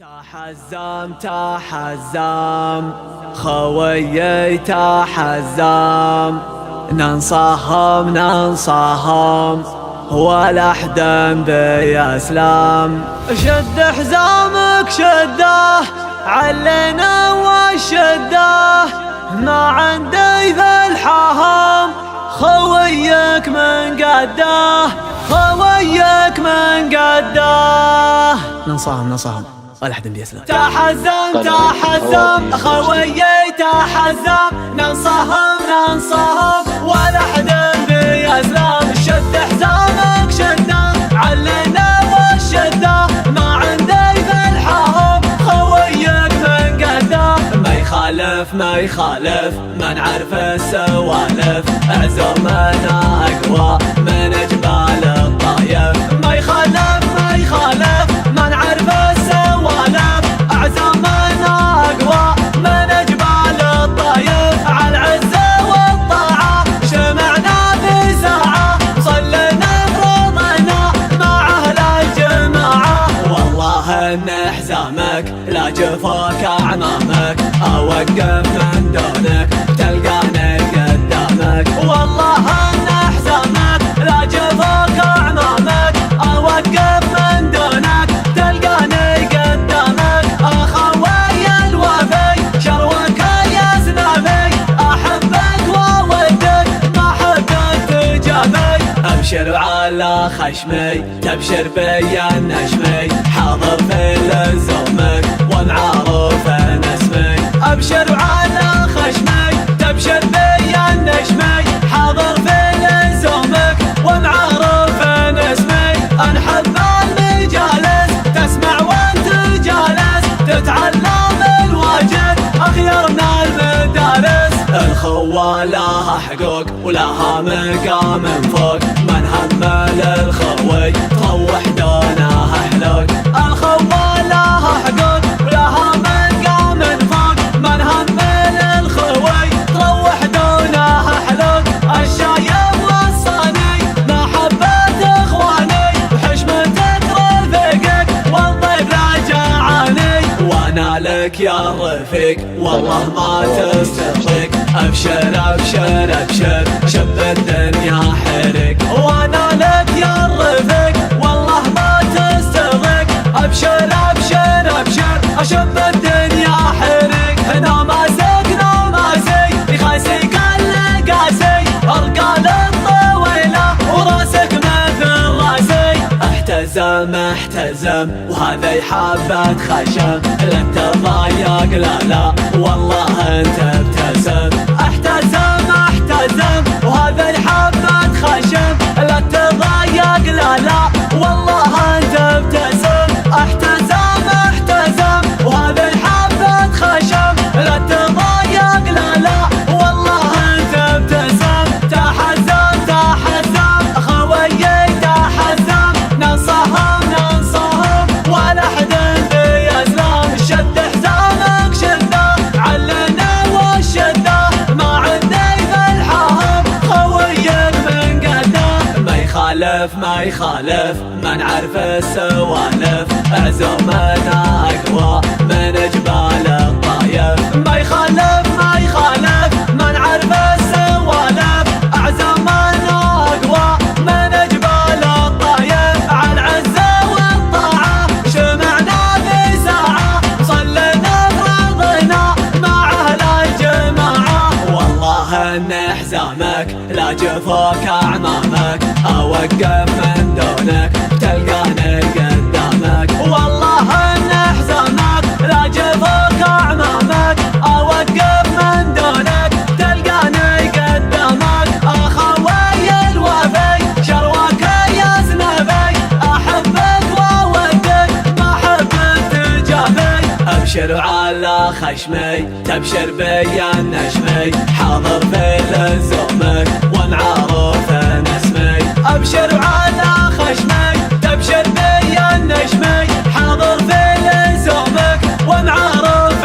تحزم تحزم خويي تحزم، ننصهم ننصهم ولا حدا بيسلم. شد حزامك شده علينا وشده، ما عندي ذا الحهم خويك من قده، خويك من قده. ننصهم ولا حدا بيسلم. تحزم تحزم خويي تحزم، ننصهم ولا حدا بيسلم. شد حزامك شده علينا وشده، ما عندي ذا الحهم خويك من قده. ما يخالف ما نعرف السوالف، عزومنا اقوى من جبال الطايف. ما يخالف ما نعرف السوالف، عزومنا اقوى من جبال الطايف. على العزة والطاعة شمعنا بساعة، صلينا فرضنا مع اهل الجماعة. والله ان حزامك لا جفاك اعمامك، اوقف من دونك تلقاني قدامك. والله ان حزامك لا جفاك اعمامك، اوقف من دونك تلقاني قدامك. اخوي الوفي شروك يا زنامي، احبك وودك ما حدك تجابي. ابشر على خشمي تبشر بي النشمي، حاضر في لزومك ومعروف اسمي. ابشر على خشمي تبشر بي النشمي، حاضر في لزومك ومعروف اسمي. انحب المجالس تسمع وانت جالس، تتعلم الواجد اخيرنا المدارس. الخوة لها حقوق ولها مقام فوق، من همل الخوي تروح دونها حلوق. الخوة لها حقوق ولها مقام فوق، من همل الخوي تروح دونها حلوق. الشايب والصاني محبة اخواني، وحشمتك رفيقك والطيب لا جاعاني. وانا لك يا رفيق والله ما تستغرق، ابشر ابشر ابشر شب الدنيا حرق. وانا لك يا رفيق والله ما تستغرق، ابشر ابشر ابشر اشب الدنيا حرق. هنا ماسي يخاسي كل قاسي، ارقال الطويله وراسك مثل راسي. احتزم وهذا حبة خشم، لا تضايق لا والله انت ابتسم. احتزم وهذا حبة خشم، لا تضايق لا والله انت ابتسم. احتزم وهذا حبة خشم، لا تضايق لا والله انت ابتسم. تحزم خويي تحزم، ننصهم ولا حدا بيسلم. شد حزامك شده علنا وشده، ما عندي ذا الحهم خويك من قده. ما يخالف ما نعرف السوالف، عزومنا اقوى من جبال الطايف. ما يخالف ما نعرف السوالف، عزومنا اقوى من جبال الطايف. على العزة والطاعة شمعنا بساعة، صلينا فرضنا مع اهل الجماعة. والله ان حزامك لا جفاك اعمامك، اوقف من دونك تلقاني قدامك. والله ان حزامك لا جفاك اعمامك، اوقف من دونك تلقاني قدامك. اخوي الوفي شروك يا زنبي، احبك وودك ما حدك تجابي. ابشر على خشمي تبشر بي النشمي، حاضر في لزومك ومعروف اسمي. ابشر على خشمي تبشر بي النشمي، حاضر في لزومك ومعروف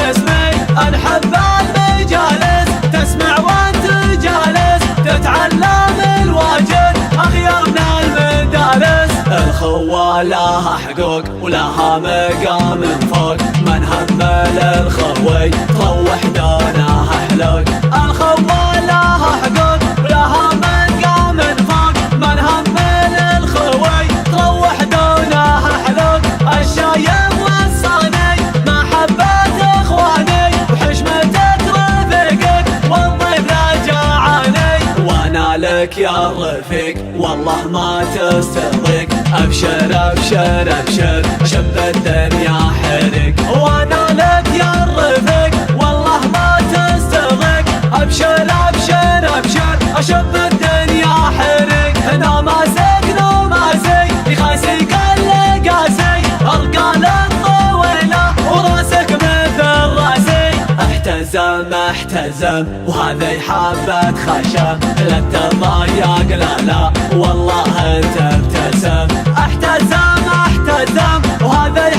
اسمي. انحب المجالس تسمع وانت جالس، تتعلم الواجد اخيرنا المدارس. الخوة لها حقوق ولها مقام فوق، من همل الخوي تروح دونها حلوق. الخوى لها حقوق ولها مقام فوق، من همل الخوي تروح دونها حلوق. الشايب والصاني محبة اخواني، وحشمتك رفيقك والضيف لا جاعاني. وانا لك يا رفيق والله ما تستضيق، ابشر ابشر ابشر شب الدنيا حرق. وانا لك يا رفيق والله ما تستضيق، ابشر ابشر ابشر اشب الدنيا حرق. هنا ماسك نوماسي يخاسي كل قاسي، ارقال الطويله وراسك مثل راسي. احتزم احتزم وهذه حبة خشم، لا تضايق لا لا والله انت ابتسم. احتزم احتزم وهذه